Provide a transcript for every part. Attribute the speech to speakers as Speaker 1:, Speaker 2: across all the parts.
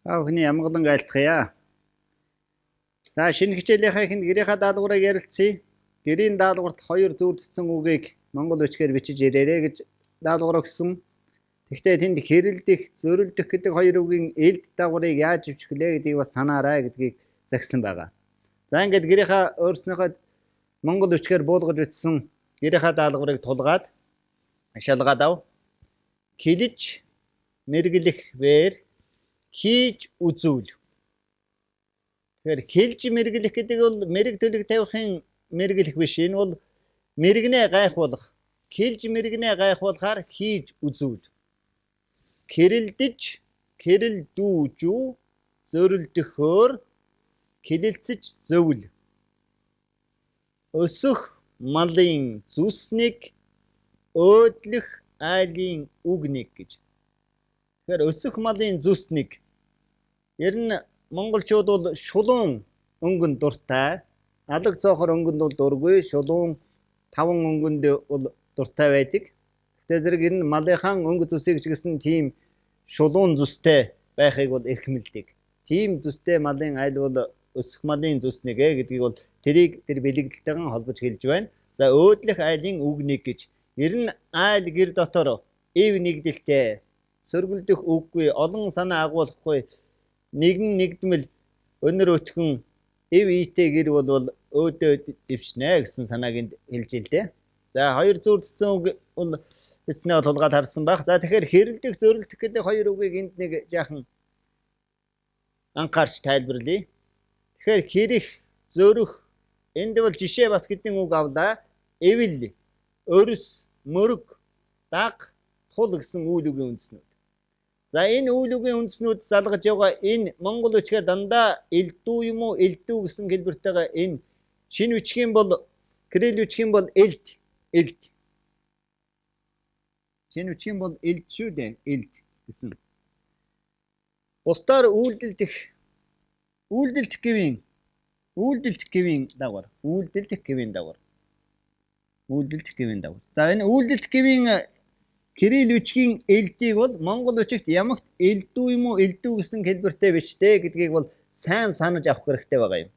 Speaker 1: Аавхны ямгалан айлтгая. За шинэ хичээлийнхаа эхэнд гэрийнхаа даалгаврыг ярилцъя. Гэрийн даалгаварт хоёр зүйрлсэн үгийг монгол бичгээр бичиж ирээрэй гэж даалгавар өгсөн. Тэгвэл тэнд хэрэлдэх, зөрөлдөх гэдэг хоёр үгийн элд дагаврыг яаж бичэх вэ гэдгийг бас санаарай гэдгийг загсан байгаа. За ингээд гэрийнхаа өөрснийхөө монгол бичгээр буулгаж бичсэн гэрийнхаа даалгаврыг тулгаад шалгаад ав. Килж мэргэлэх вэр хийж үзүүл. Тэгэхээр килж мэргэлэх гэдэг бол мэрэг төлөг тавихын мэргэлэх биш. Энэ бол мэрэгнээ гайхуулах. Килж мэрэгнээ гайхуулахаар хийж үзүүл. Кирэлдэж, кирэлдүүжүү, зөрөлдөхөөр килэлцэж зөвл. Өсөх малын зүснийг өөдлөх айлын үгнийг гэж. Тэгэхээр өсөх малын зүснийг ер нь монголчууд бол шулуун өнгөнд дуртай. Алаг цоохор өнгөнд бол дургүй, шулуун таван өнгөнд бол дуртай байдаг. Тэгтээ зэрэг ер нь малынхаа өнгө зүсийг ч гэсэн тийм шулуун зүстэй байхыг бол эрхмэлдэг. Тийм зүстэй малын айл бол өсөх малын зүснэг гэдгийг бол тэрийг тэр бэлэгдэлтэйгээр холбож хэлж байна. За өөдлөх айлын үгнийг гэж. Ер нь айл гэр дотор ив нэгдэлтэй сөргөлдөх үггүй, олон санаа агуулахгүй, нэгэн нэгдмэл өнөр өтгөн ив ийтэй гэр бол өөдөө дэвшнэ гэсэн санааг энд хэлж илдэ. За хоёр зүйрлсэн үг бол бичснээ тулгаад харсан байх. За тэгэхээр хэрэлдэх, зөрөлдөх гэдэг хоёр үгийг энд нэг жаахан анхаарч тайлбарлая. Тэгэхээр хэрэх, зөрөх энд бол жишээ бас хэдэн үг авлаа. Эвэл, өрс, мөрөг, даг, тул гэсэн үйл үгийн үндснүүд. За энэ үйл үгийн үндснүүд залгаж яваа энэ монгол бичгээр дандаа элдүү юм уу, элдүү гэсэн хэлбэртэйгээ энэ шинэ бичгийн бол кирилл бичгийн бол элд. Шинэ бичгийн бол элд шүү дээ, элд гэсэн. Бусдаар үйлдэлдэх гэвийн дагавар. За энэ үйлдэлдэх гэвийн кирилл бичгийн элдийг бол монгол бичигт ямагт элдүү юм уу, элдүү гэсэн хэлбэртэй бичтэй гэдгийг бол сайн санаж авах хэрэгтэй байгаа юм.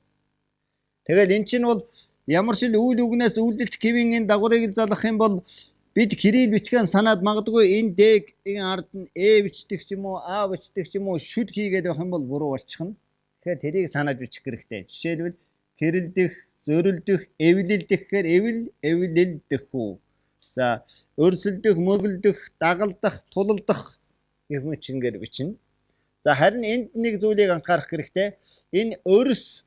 Speaker 1: Тэгэл эн чинь бол ямар ч үйл үгнээс үйлдэлдэх гэвийн энэ дагаврыг залгах юм бол бид кирилл бичгэн санаад магадгүй энэ дэг энэ ард нь бичдэг ч юм уу, а бичдэг ч юм уу, шүд хийгээд байх юм бол буруу болчихно. Тэгэхээр тэрийг санаад бичих хэрэгтэй. Жишээлбэл кирэлдэх, зөрөлдөх, эвлэлдэх гэхээр эвлэлдэх үү. За өрсөлдөх, мөргөлдөх, дагалдах, тулалдах гэх мэт шингээр бичнэ. За харин энд нэг зүйлийг анхаарах хэрэгтэй. Энэ өрс,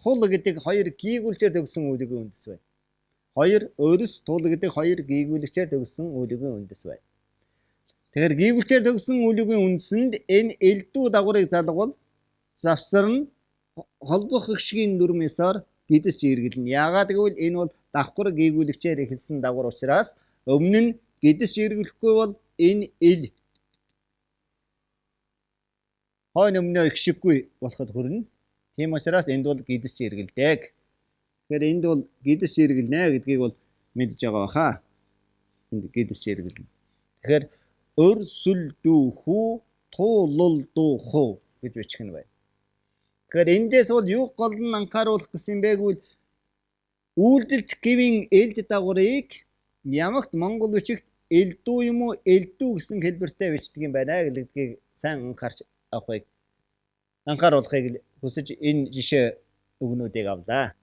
Speaker 1: тул гэдэг хоёр гийгүүлчээр төгссөн үйл үгийн үндэс байна. Өрс, тул гэдэг хоёр гийгүүлэгчээр төгссөн үйл үгийн үндэс байна. Тэгэхээр гийгүүлчээр төгссөн үйл үгийн үндэсэнд энэ элдүү дагаврыг залгавал завсар нь холбох гэгшгийн дүрмээсээр гидэж иргэлнэ. Яагаад гэвэл энэ бол давхар гийгүүлэгчээр эхэлсэн дагавар учраас өмнө нь гидэж иргэлэхгүй бол энэ ил хойно өмнөө ихшиггүй болоход хүрнэ. Тийм учраас энд бол гидэж иргэлдэг. Тэгэхээр энд бол гидэж иргэлнэ гэдгийг бол мэдж байгаа баха. Энд гидэж иргэлнэ. Тэгэхээр өрсөлдөхүү, тулалдах уу гэж бичих нь байна. Тэгэхээр эндээс бол юу гол нь анхааруулах гэсэн бэ гэвэл үйлдэлдэх гэвийн элд дагаврыг ямагт монгол бичигт элдүү юм уу, элдүү гэсэн хэлбэртэй бичдэг юм байна гэдгийг сайн анхааруулахыг хүсэж энэ жишээ өгнүүдийг авлаа.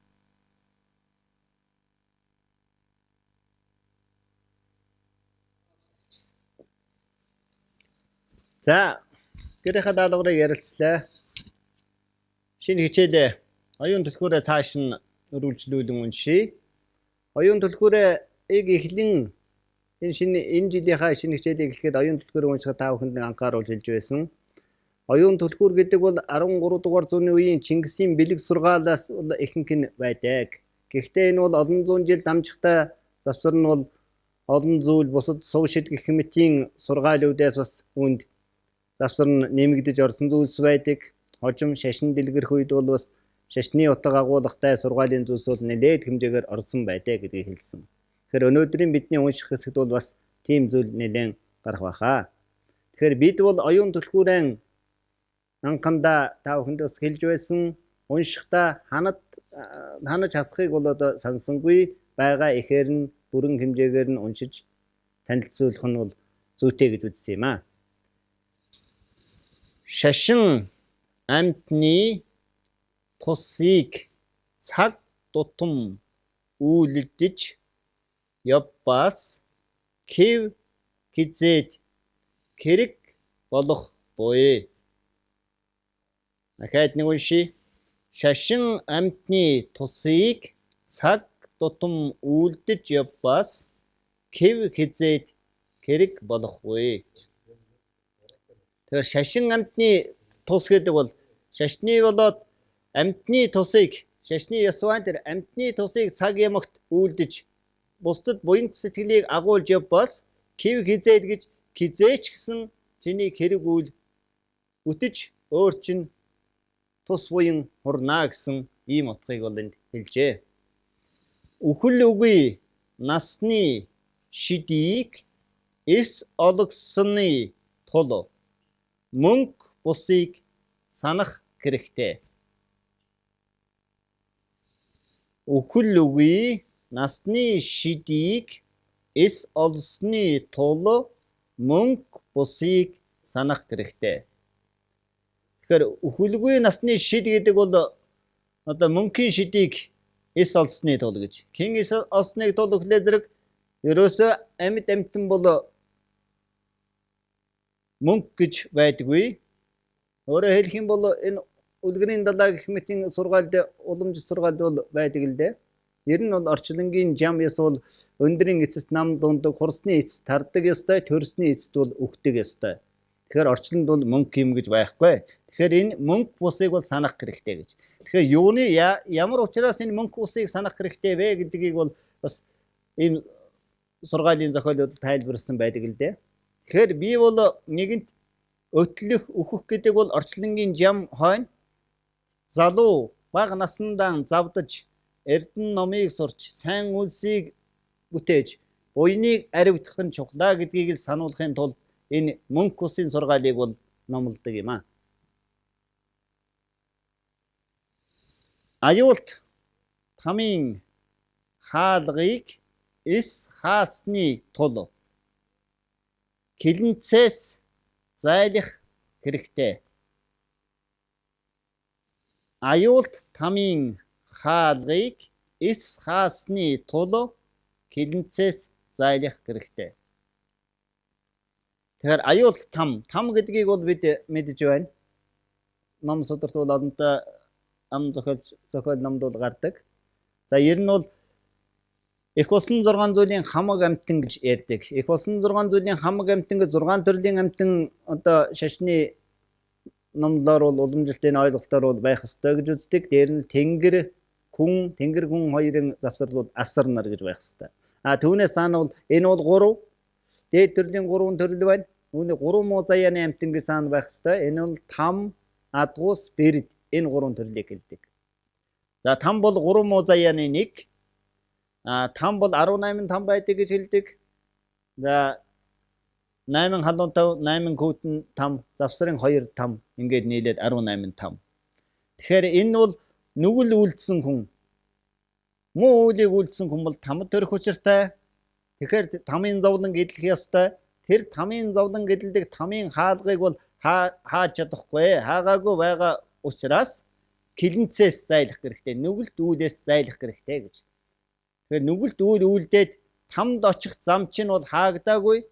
Speaker 1: За гэрийнхаа даалгаврыг ярилцлаа. Шинэ хичээлээ оюун түлхүүрээ цааш нь өргөжлүүлэн уншия. Оюун түлхүүрээ эхлэн энэ жилийнхаа шинэ хичээлийг эхлэхэд оюун түлхүүрийг уншихад та бүхэнд анхааруулж хэлж байсан. Оюун түлхүүр гэдэг бол 13 дугаар зууны үеийн Чингисийн бэлэг сургаалаас ихэнх нь байдаг. Гэхдээ энэ бол олон зуун жил дамжихтай завсар нь бол олон зүйл бусад суушид гэх мэтийн сургаалуудаас бас үүнд завсар нь нэмэгдэж орсон зүйлс байдаг. Хожим шашин дэлгэрэх үед бол бас шашны утга агуулгатай сургаалын зүйлс бол нэлээд хэмжээгээр орсон байдаг гэдгийг хэлсэн. Тэгэхээр өнөөдрийн бидний унших хэсэгт бол бас тийм зүйл нэлээд гарах байхаа. Тэгэхээр бид бол оюун түлхүүрийн анхандаа та бүхэнд бас хэлж байсан уншихдаа ханаж хасахыг бол одоо сансангүй байгаа ихээр нь бүрэн хэмжээгээр нь уншиж танилцуулах нь бол зүйтэй гэж үзсэн юм аа. Шашин амьтны тусыг цаг тутам үйлдэж явбас хэв хизээд хэрэг болох буй. Дахиад нэг уншия. Шашин амьтны тусыг цаг тутам үйлдэж явбас хэв хизээд хэрэг болохгүй. Тэгэхээр шашин амьтны тус гэдэг бол шашны болоод амьтны тусыг шашны ясван тэр амьтны тусыг цаг ямагт үйлдэж бусдад буянт сэтгэлийг агуулж явбас хэв хизээд гэж хизээч гэсэн чиний хэрэг үйл үтэж өөр чинь тус буян хурнаа гэсэн ийм утгыг бол энд хэлжээ. Үхэл үгүй насны шидийг эс олгосны тул мөнгө бусыг санах хэрэгтэй. Үхэл үгүй насны шидийг эс олсны тул мөнгө бусыг санах хэрэгтэй. Тэгэхээр үхэлгүй насны шид гэдэг бол одоо мөнхийн шидийг эс олсны тул гэж. Хэн эс олсныг тул үхлээ зэрэг ерөөсөө амьд амьтан бол мөнгө гэж байдаггүй. Өөрөөр хэлэх юм бол энэ үлгэрийн далаа гэх мэтийн сургаалд уламжлалт сургаалд бол байдаг л дээ. Ер нь бол орчлонгийн жам ёс бол өндрийн эцэст нам дундаг, хурсны эцэст тардаг ёстой, төрсний эцэст бол өгдөг ёстой. Тэгэхээр орчлонд бол мөнгө юм гэж байхгүй. Тэгэхээр энэ мөнгө бусыг бол санах хэрэгтэй гэж. Тэгэхээр юуны ямар учраас энэ мөнгө бусыг санах хэрэгтэй вэ гэдгийг бол бас ийм сургаалын зохиолууд тайлбарласан байдаг л дээ. Тэгэхээр би бол нэгэнт өтлөх өөхөх гэдэг бол орчлонгийн жам хойно залуу бага наснаа завдаж эрдэнэ номыг сурч сайн үлсийг бүтээж буйныг аривдах нь чухлаа гэдгийг л сануулахын тулд энэ мөнгө бусын сургаалыг бол номлодог юм аа. Аюулт тамийн хаалгыг эс хаасны тул хилэнцээс зайлах хэрэгтэй. Аюулт тамийн хаалгыг эс хаасны тул хилэнцээс зайлах хэрэгтэй. Тэгэхээр аюулт там гэдгийг бол бид мэдэж байна. Ном сударт бол олонтой ам зохиол номд бол гардаг. За ер нь бол их болсон 6 зүйлийн хамаг амьтан гэж ярьдаг. Их болсон 6 зүйлийн хамаг амьтан гэж 6 төрлийн амьтан одоо шашны номлоор бол уламжлалтын ойлголтоор бол байх ёстой гэж үздэг. Дээр нь тэнгэр хүн хоёрын завсар бол асар нар гэж байх ёстой. Түүнээс цаана бол энэ бол 3 дээд төрлийн 3 төрөл байна. Үүний 3 муу заяаны амьтан гэж цаана байх ёстой. Энэ бол там, адгуус, бэрд энэ 3 төрлийг хэлдэг. За там бол 3 муу заяаны 1. Там бол 18 там байдаг гэж хэлдэг. За 8 халуунтай 8 хүүтэн там, завсрын 2 там ингээд нийлээд 18 там. Тэгэхээр энэ бол нүгэл үлдсэн хүн. Муу үлийг үлдсэн хүн бол тамд төрөх учиртай. Тэгэхээр тамийн зовлон гэдлэх ёстой. Тэр тамийн зовлон гэдлдэг тамийн хаалгыг бол хааж чадахгүй, хаагаагүй байгаа учраас хилэнцээс зайлах хэрэгтэй. Нүгэлт үүлээс зайлах хэрэгтэй гэж. Тэгэхээр нүгэлт үйл үлдээд тамд очих зам чинь бол хаагдаагүй.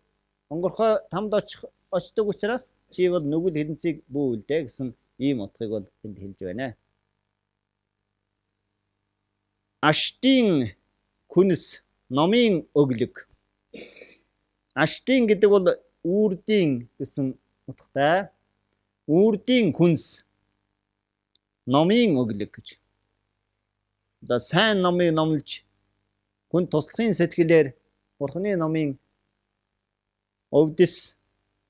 Speaker 1: Онгорхой тамд очдог учраас чи бол нүгэл хилэнцийг бүүлдэ гэсэн ийм утгыг бол энд хэлж байна. Аштын күнс номын өглөг. Аштын гэдэг бол үрдийн гэсэн утгатай. Үрдийн күнс номын өглөг гэж. Одоо сайн номыг номлож хүн туслахын сэтгэлээр Бурхны номын өвдөс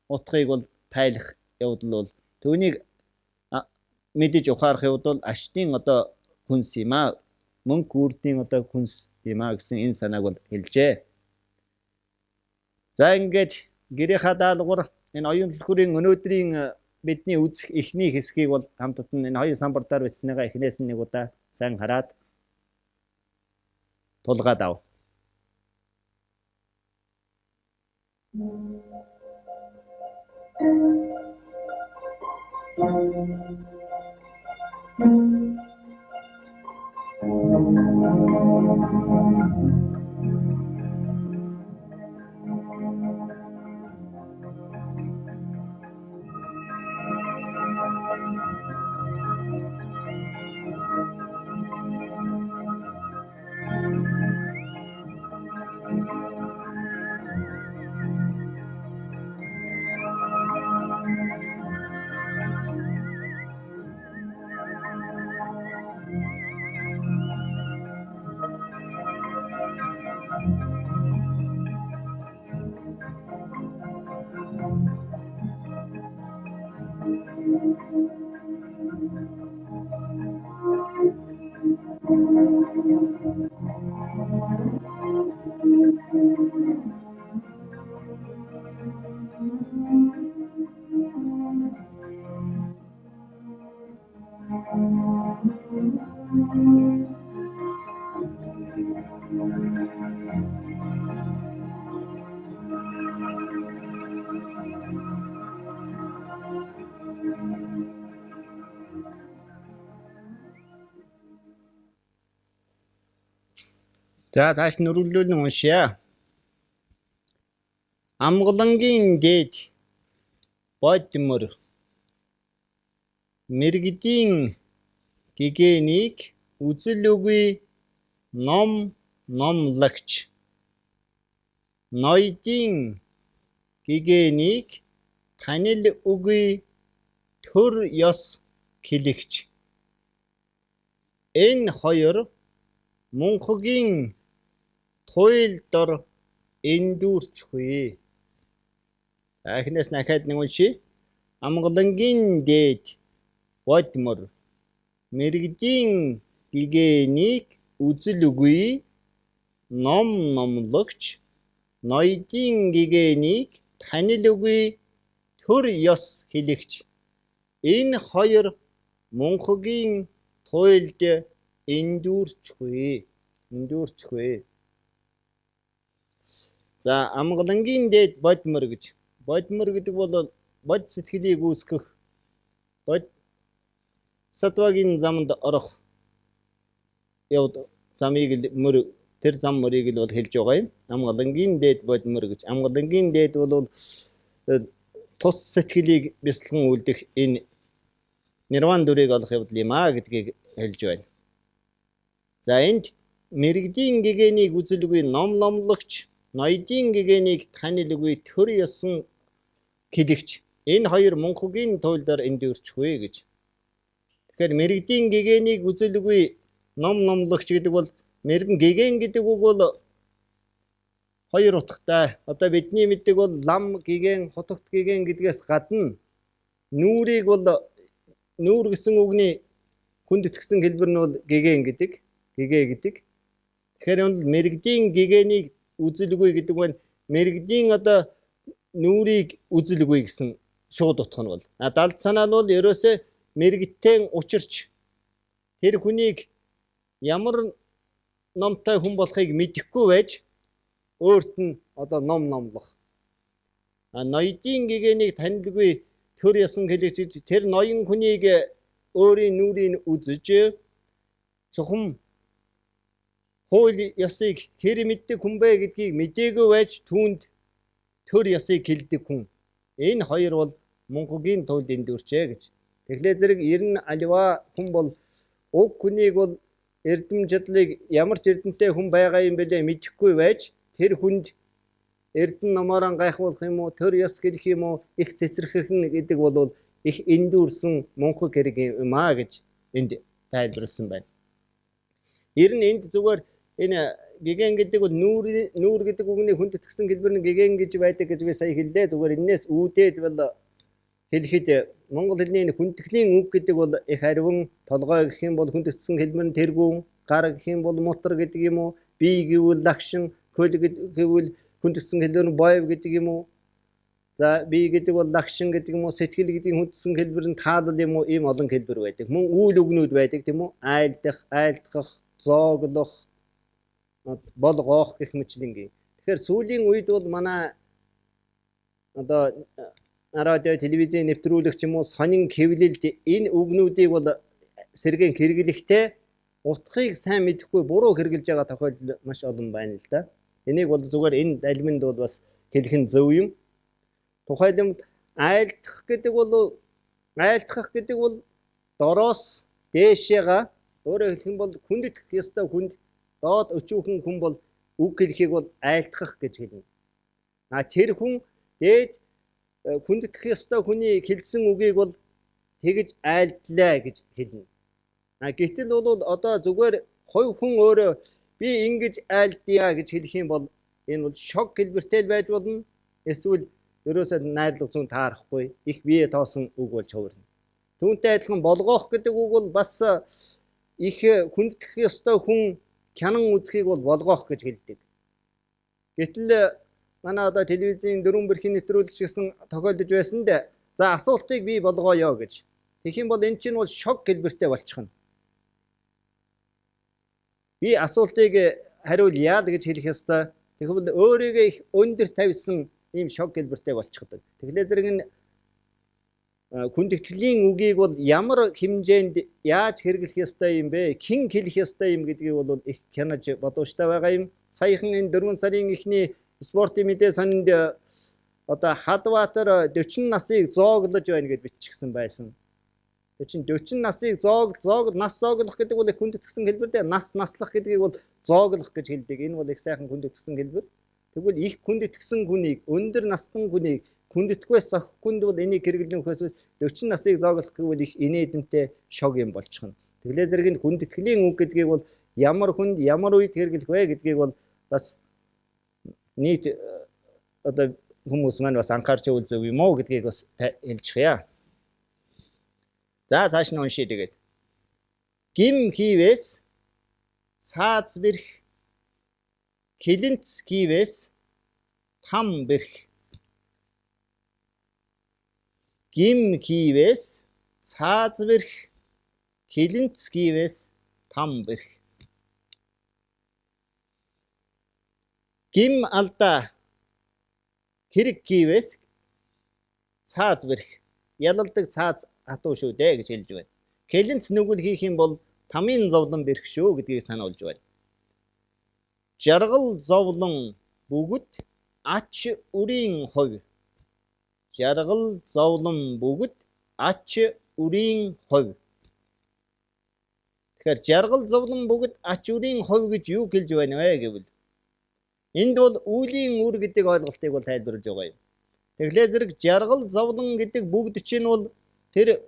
Speaker 1: утгыг бол тайлах явдал бол түүнийг мэдэж ухаарах явдал аштын одоо хүнс юм аа. Мөнгө үрдийн одоо хүнс юм аа гэсэн энэ санааг бол хэлжээ. За ингээд гэрийнхаа даалгавар энэ оюун түлхүүрийн өнөөдрийн бидний үзэх эхний хэсгийг бол хамтдаа энэ хоёр самбартаар бичснийгаа эхнээс нь нэг удаа сайн хараад тулгаад ав. За тааш нүрүүлэн уншия. Амгалангийн дээд бодмор мэрэгдийн гэгэнийг үзэл үгүй ном номлагч ноёдын гэгэнийг танил үгүй төр ёс хэлэгч энэ хоёр мунхагийн туйл дор эндүрчгүй. Ахнаас нахад нэг унши. Амгалангийн дээд бодмор мэрэгдийн гэгэнийг үзэл үгүй ном номлогч ноёдын гэгэнийг танил үгүй төр ёс хэлэгч энэ хоёр мунхагийн туйлд эндүрчгүй. За амгалангийн дээд бодмор гэж. Бодмор гэдэг бол бод сэтгэлийг үүсгэх бод сатвагийн замд орох явд замыг мөр тэр зам мөрийг л бол хэлж байгаа юм. Амгалангийн дээд бодмор гэж. Амгалангийн дээд бол тус сэтгэлийг бясалган үлдэх энэ нирван дүрийг олох явдал юм аа гэдгийг хэлж байна. За энд мэрэгдийн гэгэнийг үзэл үгүй ном номлогч ноёдын гэгэнийг танил үгүй төр ёсон хэлэгч энэ хоёр мунхагийн туйлдаар эндүрчгүй гэж. Тэгэхээр мэрэгдийн гэгэнийг үзэл үгүй ном номлогч гэдэг бол мэрэгэн гэгэн гэдэг үг бол хоёр утгатай. Одоо бидний мэддэг бол лам гэгэн, хотогт гэгэн гэдгээс гадна нүүрийг бол нүүр гэсэн үгний хүндэтгсэн хэлбэр нь бол гэгэн гэдэг. Гэгэ гэдэг. Тэгэхээр энэ мэрэгдийн гэгэнийг үзэл үгүй гэдэг нь мэрэгдийн одоо нүүрийг үзэл үгүй гэсэн шууд утга нь бол. Далд санаа нь бол ерөөсөө мэрэгдтэн учирч тэр хүнийг ямар номтой хүн болохыг мэдэхгүй байж өөрт нь одоо ном номлох. Ноёдын гэгэнийг танилгүй төр ёсон хэлэгч тэр ноён хүнийг өөрийн нүрийг үзэж чухам хууль ёсыг хэр мэддэг хүн бэ гэдгийг мэдээгүй байж түүнд төр ёсыг хэлдэг хүн. Энэ хоёр бол мунхагийн туйлд эндүрчээ гэж. Тэгэхээр зэрэг ерэн аливаа хүн бол уг хүнийг бол эрдэм чадлыг ямар ч эрдэнтэй хүн байгаа юм бэлээ мэдэхгүй байж тэр хүнд эрдэн номоор гайхуулах юм уу, төр ёс хэлэх юм уу, их цэцэрлэх гэдэг бол их эндүрсэн мунхаг хэрэг юм аа гэж энд тайлбарласан байна. Ерэн энд зүгээр энэ гэгэн гэдэг бол нүүр гэдэг үгний хүндэтгсэн хэлбэр нь гэгэн гэж байдаг гэж би сая хэллээ. Зүгээр энэс үүдээд бол хэлэхэд монгол хэлний хүндтгэлийн үг гэдэг бол их хариун, толгой гэх юм бол хүндэтгсэн хэлбэр нь тэргүүн, гар гэх юм бол мутар гэдэг юм уу, бие гэвэл лагшин, хөл гэвэл хүндэтгсэн хэлбэр нь боёв гэдэг юм уу. За би гэдэг бол лагшин гэдэг юм уу сэтгэл гэдэг хүндсэн хэлбэр нь таалал юм уу ийм олон хэлбэр байдаг. Мөн үйл өгнүүд байдаг тийм үү? Айлдах, айлтгах, зооглох, болгоох гэх мэтлэнгийн. Тэгэхээр сүүлийн үед бол манай одоо радио телевизийн нэвтрүүлэгч юм уу сонин хэвлэлд энэ үгнүүдийг бол сэргэн хэрэглэхдээ утгыг сайн мэдэхгүй буруу хэрэгжилж байгаа тохиолдол маш олон байна л да. Энийг бол зүгээр энэ алимд бол бас хэлэх нь зөв юм. Тухайлбал айлтгах гэдэг бол дороос дээшээга өөрөөр хэлэх юм бол хүндэтгэх ёстой хүнд доод өчүүхэн хүн бол үг хэлхийг бол айлтгах гэж хэлнэ. Тэр хүн дээд хүндэтгэх ёстой хүний хэлсэн үгийг бол тэгж айлдлаа гэж хэлнэ. Гэтэл бол одоо зүгээр хувь хүн өөрөө би ингэж айлдъя гэж хэлэх юм бол энэ бол шок хэлбэртэй байж болно. Эсвэл ерөөсөө найрлага зүүн таарахгүй их бие тоосон үг болж хувирна. Түүнтэй адилхан болгоох гэдэг үг бол бас их хүндэтгэх ёстой хүн хянан үзхийг бол болгоох гэж хэлдэг. Гэтэл манай одоо телевизийн дөрвөн бүрхийн нэвтрүүлэгч гэсэн тохиолдож байсан дээ. За асуултыг би болгоё гэж. Тэгэх юм бол эн чинь бол шок хэлбэртэй болчихно. Би асуултыг хариулъя л гэж хэлэх ёстой. Тэгвэл өөрийгөө их өндөр тавьсан ийм шок хэлбэртэй болчихдог. Тэгэхээр зэрэг нь хүндэтгэлийн үгийг бол ямар хэмжээнд яаж хэрэглэх ёстой юм бэ? Хэн хэлэх ёстой юм гэдгийг бол их хянаж бодовчтой байгаа юм. Саяхан энэ 4 сарын эхний спортын мэдээ сонинд одоо Хадбаатар 40 насыг зооглож байна гэж биччихсэн байсан. 40 насыг нас зооглох гэдэг бол их хүндэтгэсэн хэлбэр дээ. Наслах гэдгийг бол зооглох гэж хэлдэг. Энэ бол их сайхан хүндэтгэсэн хэлбэр. Тэгвэл их хүндэтгэсэн хүнийг өндөр насны хүнийг хүндэтгэхээс зохих хүнд бол энийг хэрэглэнхөөс 40 насыг зооглох гэвэл их инээдэмтэй шог юм болчихно. Тэглээ зэрэг нь хүндэтгэлийн үг гэдгийг бол ямар хүнд ямар үед хэрэглэх вэ гэдгийг бол бас нийт одоо хүмүүс маань бас анхаарч өгвөл зөв юм уу гэдгийг бас хэлчихъя. За цааш нь уншия тэгээд. Гим хийвээс цаац бэрх хилэнц хийвээс там бэрх. Гим хийвээс цаац бэрх хилэнц хийвээс там бэрх. Гим алдаа хэрэг хийвээс цаац бэрх. Ялалдаг цаац хатуу шүү дээ гэж хэлж байна. Хилэнц нүгэл хийх юм бол тамийн зовлон бэрх шүү гэдгийг сануулж байна. Жаргал зовлон бүгд ач үрийн хувь. Жаргал зовлон бүгд ач үрийн хувь. Тэгэхээр жаргал зовлон бүгд ач үрийн хувь гэж юу хэлж байна вэ гэвэл энд бол үлийн үр гэдэг ойлголтыг бол тайлбарлаж байгаа юм. Тэгэхээр зэрэг жаргал зовлон гэдэг бүгд чинь бол тэр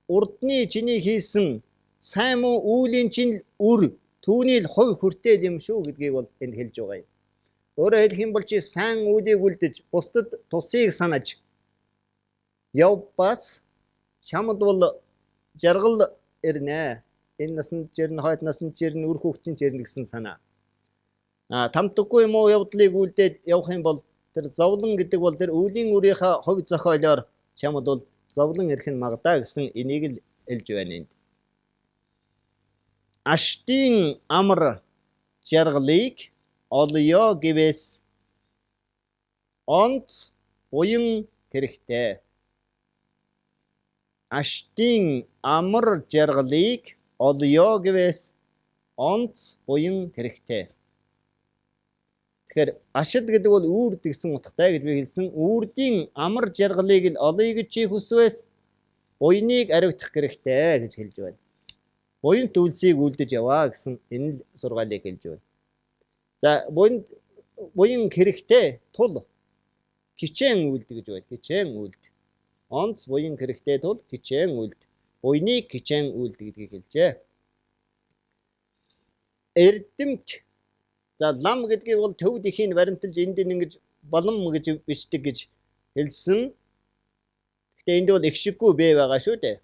Speaker 1: урдны чиний хийсэн сайн муу үүлийн чинь үр түүний л хувь хүртэл юм шүү гэдгийг бол энд хэлж байгаа юм. Өөрөөр хэлэх юм бол чи сайн үлийг үлдэж бусдад тусыг санаж явбас чамд бол жаргал ирнэ. Энэ насанд жирнэ, хойд насанд жирнэ, үр хүүхдийн жирнэ гэсэн санаа. Тамтаггүй юм уу явдлыг үлдээд явах юм бол тэр зовлон гэдэг бол тэр үлийн үрийнхээ хувь зохиолоор чамд бол зовлон ирэх нь магадаа гэсэн энийг л хэлж байна энд. Аштын амар жаргалыг олё гэвээс онц буян хэрэгтэй. Аштын амар жаргалыг олё гэвээс онц буян хэрэгтэй. Тэгэхээр ашид гэдэг бол үрд гэсэн утгатай гэж би хэлсэн. Үрдийн амар жаргалыг л олё гэж чи хүсвэл буяныг аривдах хэрэгтэй гэж хэлж байна. Буянт үйлсийг үлдэж яваа гэсэн энэ л сургаалыг хэлж байна. За буян хэрэгтэй тул хичээн үлд гэж байна. Хичээн үлд. Онц буян хэрэгтэй тул хичээн үлд. Буяныг хичээн үлд гэдгийг хэлжээ. Эрдэмт за лам гэдгийг бол төвд ихийн баримталж энд ингэж болом гэж бичдэг гэж хэлсэн. Гэхдээ энд бол их шиггүй бэ байгаа шүү дээ.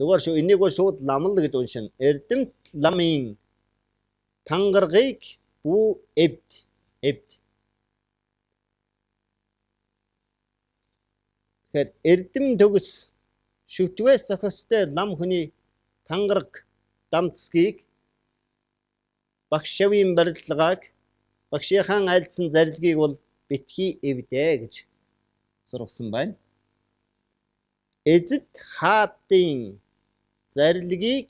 Speaker 1: Зүгээр шүү энийг бол шууд ламл гэж уншина. Эрдэмт ламын тангаргыг бүү эвд. Тэгэхээр эрдэм төгс шүтгээс зохистой лам хүний тангараг дамцгийг багш шавийн барилгааг багшийнхаа айлдсан зарилгийг бол битгий эвдээ гэж сургасан байна. Эзэд хаадын зарилгийг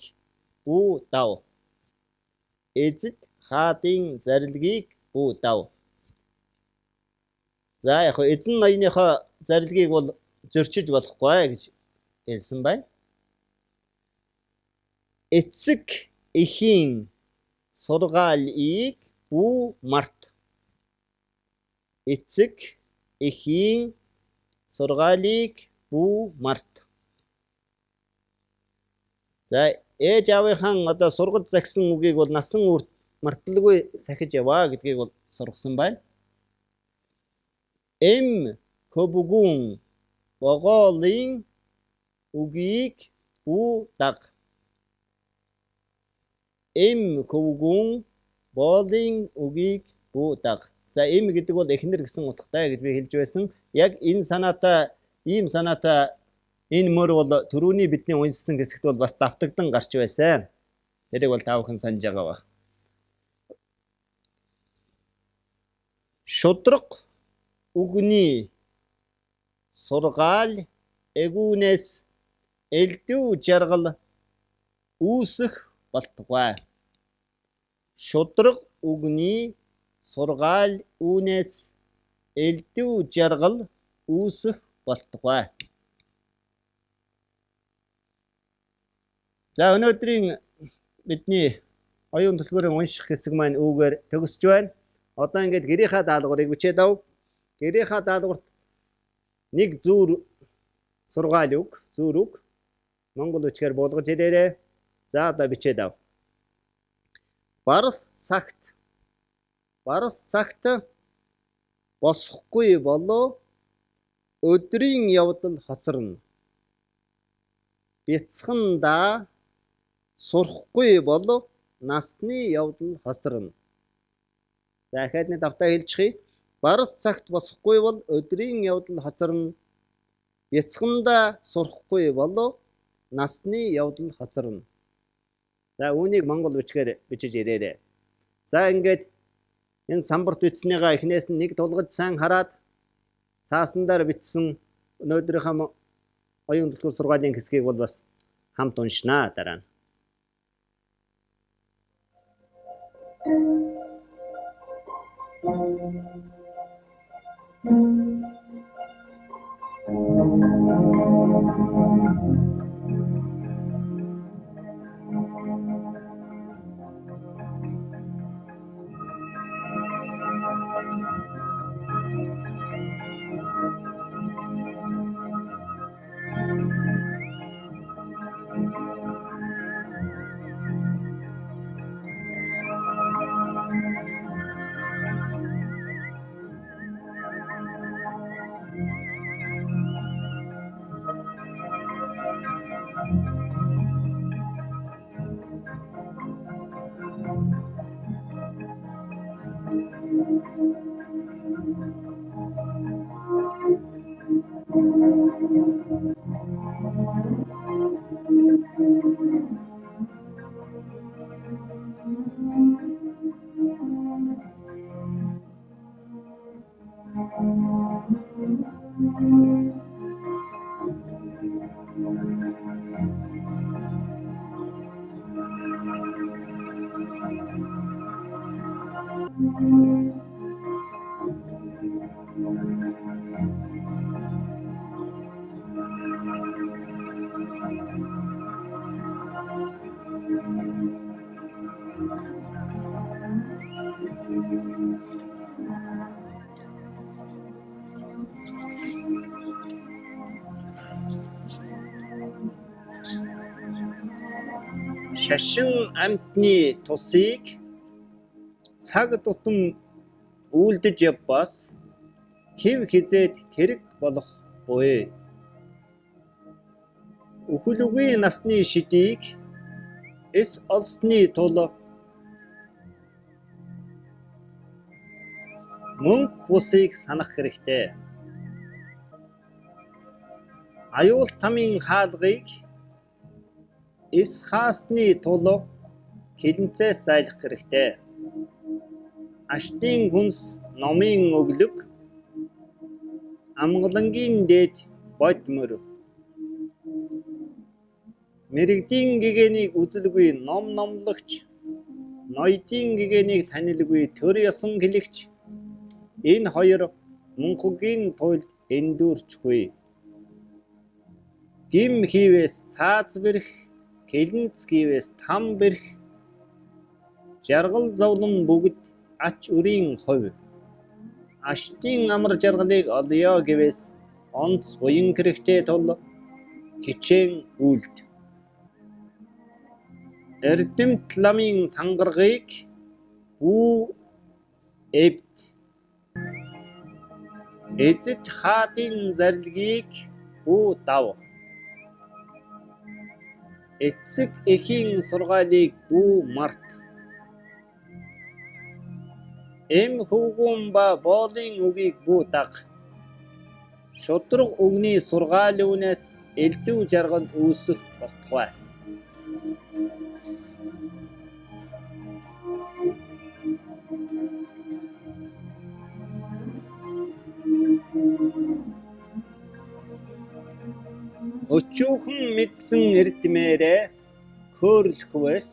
Speaker 1: бүү дав. Эзэд хаадын зарилгийг бүү дав. За яг эзэн ноёныхоо зарилгийг бол зөрчиж болохгүй гэж хэлсэн байна. Эцэг эхийн сургаалыг бүү март. Эцэг эхийн сургаалыг бүү март. За ээж аавынхаа одоо сургаж загсан үгийг бол насан үрт марталгүй сахиж яваа гэдгийг бол сургасан байна. Эм көбүгүн боголын үгийг бүү даг. Эм көбүгүн боолын үгийг бүү даг. За эм гэдэг бол эхнэр гэсэн утгатай гэж би хэлж байсан. Яг энэ санаатай ийм санаатай энэ мөр бол түрүүний бидний уншсан хэсэгт бол бас давтагдан гарч байсан. Тэрийг бол та бүхэн санаж байгаа баг. Шудраг үгний сургаал эгүүнээс элдв жаргал үүсэх болтугай. Шудраг үгний сургаал үүнээс элдв жаргал үүсэх болтугай. За өнөөдрийн бидний оюун төлбөрийн унших хэсэг маань үүгээр төгсөж байна. Одоо ингээд гэрийнхаа даалгаврыг бичээд ав. Гэрийнхаа даалгаварт нэг зүүр сургаал үг, зүүр үг монгол үгээр болгож ирээрэй. За одоо бичээд ав. Барс цагт босохгүй болоо өдрийн явдал хоцорно. Бяцхандаа сурахгүй болоо насны явдал хоцорно. За дахиад нэг давтаа хэлчихье. Барс цагт босохгүй бол өдрийн явдал хоцорно. Бяцхандаа сурахгүй болоо насны явдал хоцорно. За үүнийг монгол үгээр бичиж ирээрэй. За ингээд энэ самбарт бичснийгаа эхнээс нь нэг тулгаж сайн хараад цаасандаар бичсэн өнөөдрийнхөө оюун төлбөр сургаалын хэсгийг бол бас хамт уншнаа дараа нь. Шашин амтны тусыг цаг тутам үйлдэж явбас хэв хизээд хэрэг болох буй. Үхэлүгийн насны шидийг эс олсны тул мөнгө усыг санах хэрэгтэй. Аюул тамийн хаалгыг эс хаасны тулуу хилэнцээс зайлах хэрэгтэй. Аштын хүнс номын өглөг амгалангийн дээд бодмөр. Мэргэдийн гэгэнийг үзэлгүй ном номлогч, ноёдын гэгэнийг танилгүй төр ёсон хэлэгч. Энэ хоёр мунхагийн туйлд эндүрчгүй. Гим хийвээс цааз бэрх, хилэнц хийвээс там бэрх. Жаргал зовлон бүгд ач үрийн хувь. Аштын амар жаргалыг олё гэвээс онц буян хэрэгтэй тул хичээн үлд. Эрдэмт ламын тангаргыг бүү эвд. Эзэж хаадын зарилгийг бүү дав. Эцэг эхийн сургаалыг бүү март. Эм хөвгүүн ба боолын үгийг бүү даг. Шудраг үгний сургаалуунаас элдв жаргал үүсэх болтугай. Өчүүхэн мэдсэн эрдмээрээ хөөрөлхвэс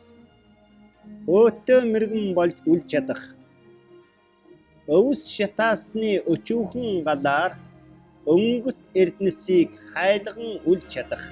Speaker 1: өөтөө мэргэн болж үл чадах. Өвс шатаасны өчүүхэн галаар өнгөт эрдэнэсийг хайлган үл чадах.